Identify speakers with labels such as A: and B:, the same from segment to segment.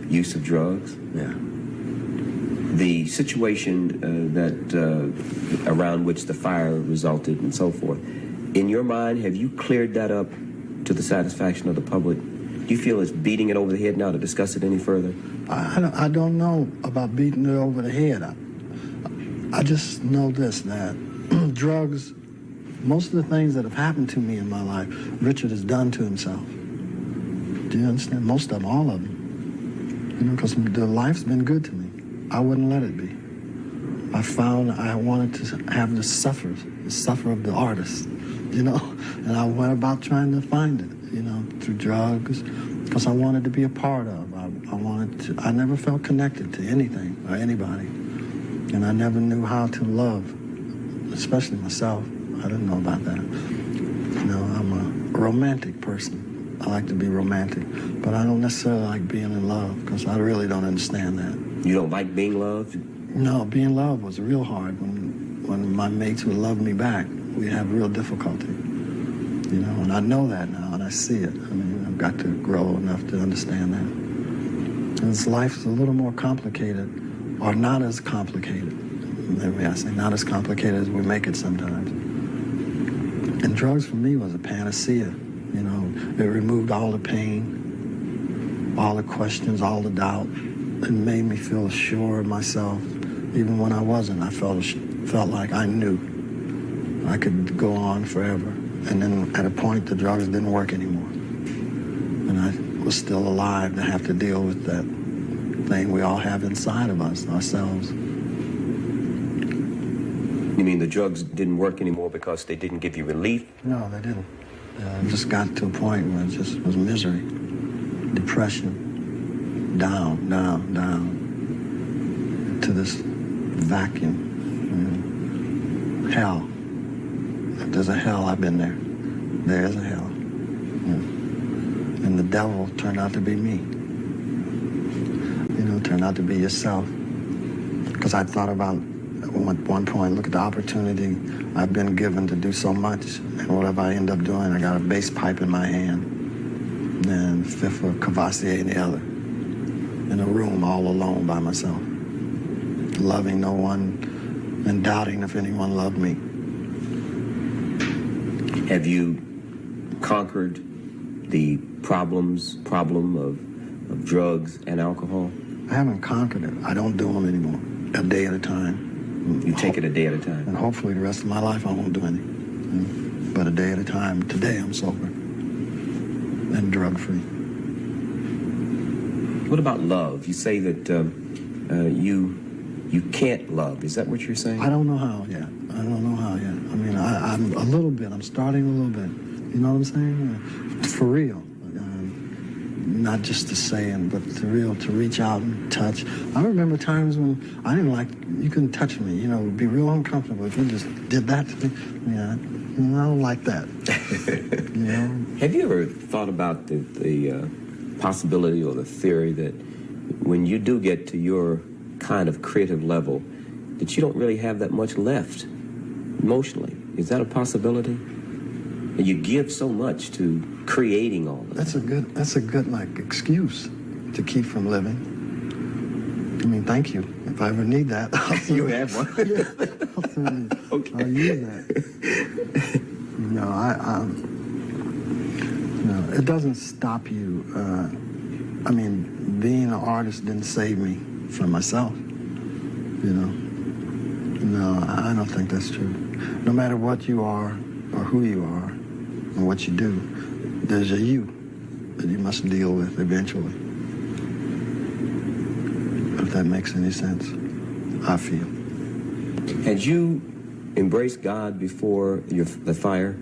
A: use of drugs.
B: Yeah.
A: The situation around which the fire resulted and so forth, in your mind, have you cleared that up to the satisfaction of the public? Do you feel it's beating it over the head now to discuss it any further?
B: I don't know about beating it over the head. I just know this, that drugs, most of the things that have happened to me in my life, Richard has done to himself. Do you understand? Most of them, all of them. You know, because the life's been good to me. I wouldn't let it be. I found I wanted to have the suffer of the artist, you know, and I went about trying to find it, you know, through drugs, because I wanted to be a part of. I never felt connected to anything or anybody, and I never knew how to love, especially myself. I didn't know about that. You know, I'm a romantic person. I like to be romantic, but I don't necessarily like being in love, because I really don't understand that.
A: You don't like being loved?
B: No, being loved was real hard. When my mates would love me back, we'd have real difficulty. You know, and I know that now, and I see it. I mean, I've got to grow enough to understand that. And this life is a little more complicated, or not as complicated. Maybe I say not as complicated as we make it sometimes. And drugs for me was a panacea. You know, it removed all the pain, all the questions, all the doubt. It made me feel sure of myself. Even when I wasn't, I felt like I knew I could go on forever. And then at a point, the drugs didn't work anymore. And I was still alive to have to deal with that thing we all have inside of us, ourselves.
A: You mean the drugs didn't work anymore because they didn't give you relief?
B: No, they didn't. It just got to a point where it just was misery, depression, down, to this vacuum. You know, hell. If there's a hell, I've been there. There's a hell. You know. And the devil turned out to be me. You know, turned out to be yourself. Because I thought about, at one point, look at the opportunity I've been given to do so much. And whatever I end up doing, I got a bass pipe in my hand and fifth of Krossyourheart in the other. In a room all alone by myself. Loving no one and doubting if anyone loved me.
A: Have you conquered the problem of drugs and alcohol?
B: I haven't conquered it. I don't do them anymore. A day at a time.
A: You take it a day at a time?
B: And hopefully the rest of my life I won't do any. But a day at a time. Today I'm sober and drug-free.
A: What about love? You say that you can't love. Is that what you're saying?
B: I don't know how yet. I mean, I'm a little bit. I'm starting a little bit. You know what I'm saying? For real. Not just to say it, but to reach out and touch. I remember times when I didn't like, you couldn't touch me. You know, it would be real uncomfortable if you just did that to me. Yeah, I don't like that. You know?
A: Have you ever thought about the possibility or the theory that when you do get to your kind of creative level, that you don't really have that much left emotionally? Is that a possibility? And you give so much to creating all of that.
B: That's a good like excuse to keep from living. I mean, thank you. If I ever need that,
A: you have one.
B: Yeah,
A: Okay.
B: I'll use that. No, it doesn't stop you. I mean, being an artist didn't save me from myself. You know. No, I don't think that's true. No matter what you are or who you are and what you do, there's a you that you must deal with eventually. If that makes any sense, I feel.
A: Had you embraced God before the fire?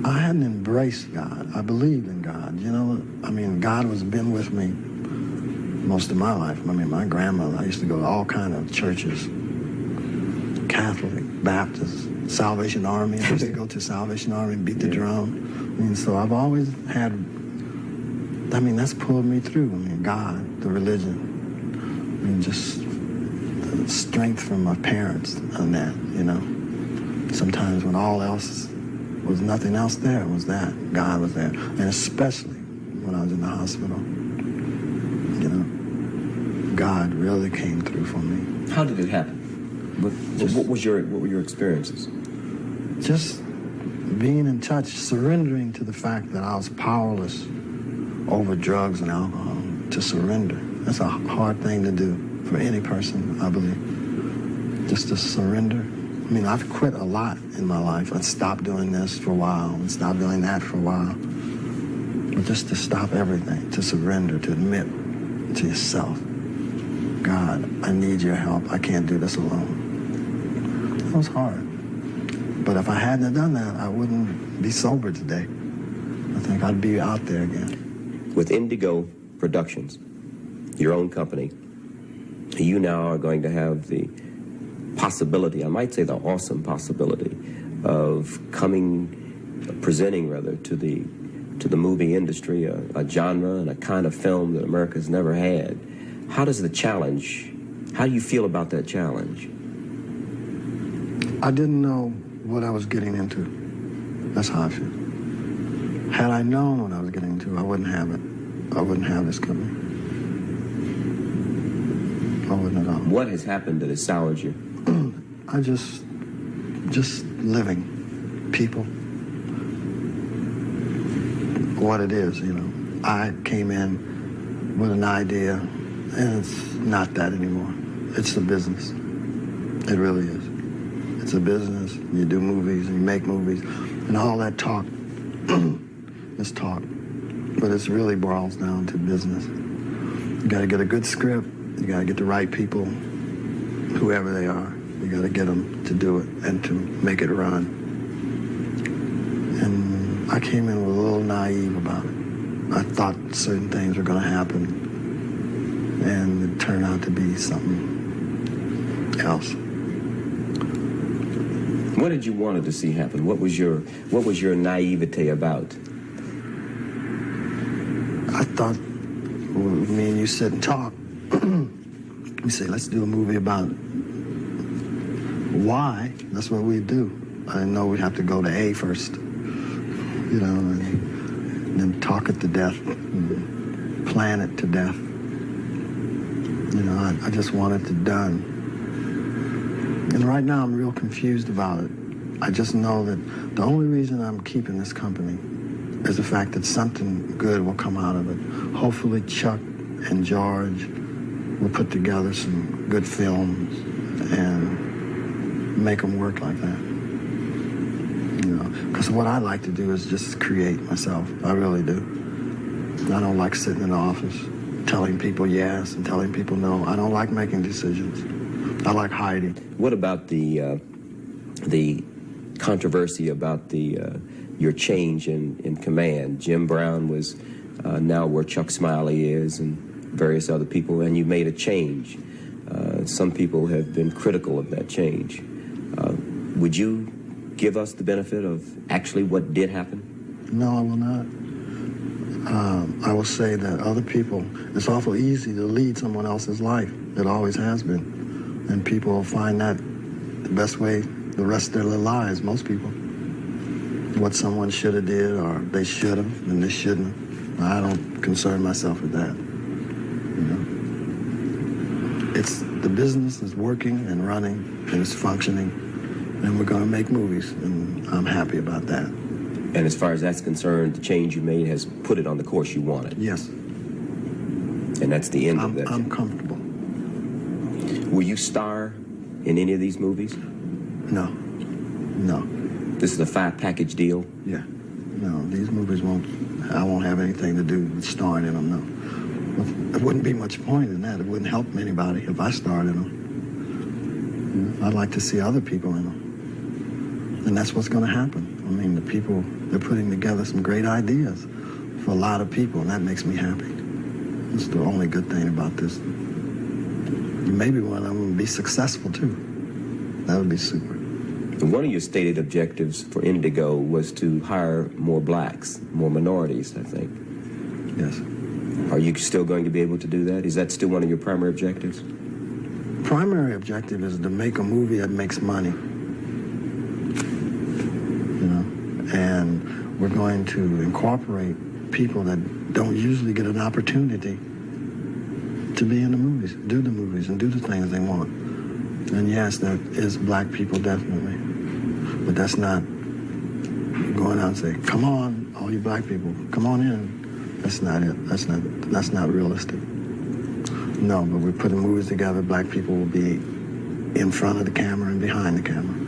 B: I hadn't embraced God. I believed in God. You know, I mean, God has been with me most of my life. I mean, my grandmother, I used to go to all kind of churches, Catholic, Baptist, Salvation Army. I used to go to Salvation Army and beat the drum. I mean, so I've always had, I mean, that's pulled me through. I mean, God, the religion, I mean, just the strength from my parents on that, you know. Sometimes when all else was nothing else there, was that. God was there. And especially when I was in the hospital. God really came through for me.
A: How did it happen? What were your experiences?
B: Just being in touch, surrendering to the fact that I was powerless over drugs and alcohol, to surrender. That's a hard thing to do for any person, I believe. Just to surrender. I mean, I've quit a lot in my life. I've stopped doing this for a while and stopped doing that for a while. But just to stop everything, to surrender, to admit to yourself, God, I need your help. I can't do this alone. It was hard. But if I hadn't have done that, I wouldn't be sober today. I think I'd be out there again.
A: With Indigo Productions, your own company, you now are going to have the possibility, I might say the awesome possibility, of presenting rather to the movie industry a genre and a kind of film that America's never had. How do you feel about that challenge?
B: I didn't know what I was getting into. That's how I feel. Had I known what I was getting into, I wouldn't have it. I wouldn't have this company. I wouldn't at all.
A: What has happened that has soured you?
B: I just living, people, what it is, you know. I came in with an idea, and it's not that anymore. It's a business. It really is. It's a business. You do movies, and you make movies, and all that talk is talk. But it really boils down to business. You got to get a good script. You got to get the right people, whoever they are. You got to get them to do it and to make it run. And I came in with a little naive about it. I thought certain things were going to happen, and it turned out to be something else.
A: What did you want to see happen? What was your naivete about?
B: I thought, well, me and you sit and talk. We say, let's do a movie about why. That's what we do. I didn't know we'd have to go to A first, you know, and then talk it to death, and plan it to death. You know, I just want it done. And right now I'm real confused about it. I just know that the only reason I'm keeping this company is the fact that something good will come out of it. Hopefully Chuck and George will put together some good films and make them work like that. You know, because what I like to do is just create myself. I really do. I don't like sitting in the office telling people yes and telling people no. I don't like making decisions. I like hiding.
A: What about the controversy about your change in command? Jim Brown was now where Chuck Smiley is, and various other people, and you made a change. Some people have been critical of that change. Would you give us the benefit of actually what did happen?
B: No, I will not. I will say that other people, it's awful easy to lead someone else's life. It always has been. And people will find that the best way the rest of their lives, most people. What someone should have did, or they should have, and they shouldn't have. I don't concern myself with that. You know? It's the business is working and running, and it's functioning, and we're going to make movies, and I'm happy about that.
A: And as far as that's concerned, the change you made has put it on the course you wanted.
B: Yes.
A: And that's the end of that.
B: I'm comfortable.
A: Will you star in any of these movies?
B: No.
A: This is a 5-package deal?
B: Yeah. No, these movies I won't have anything to do with starring in them, no. Well, there wouldn't be much point in that. It wouldn't help anybody if I starred in them. You know, I'd like to see other people in them. And that's what's going to happen. I mean, the people, they're putting together some great ideas for a lot of people, and that makes me happy. That's the only good thing about this. Maybe one of them will be successful, too. That would be super.
A: One of your stated objectives for Indigo was to hire more blacks, more minorities, I think.
B: Yes.
A: Are you still going to be able to do that? Is that still one of your primary objectives?
B: Primary objective is to make a movie that makes money. You know? And we're going to incorporate people that don't usually get an opportunity to be in the movies, do the movies, and do the things they want. And yes, that is black people, definitely. But that's not going out and say, come on, all you black people, come on in. That's not it. That's not realistic. No, but we're putting movies together. Black people will be in front of the camera and behind the camera.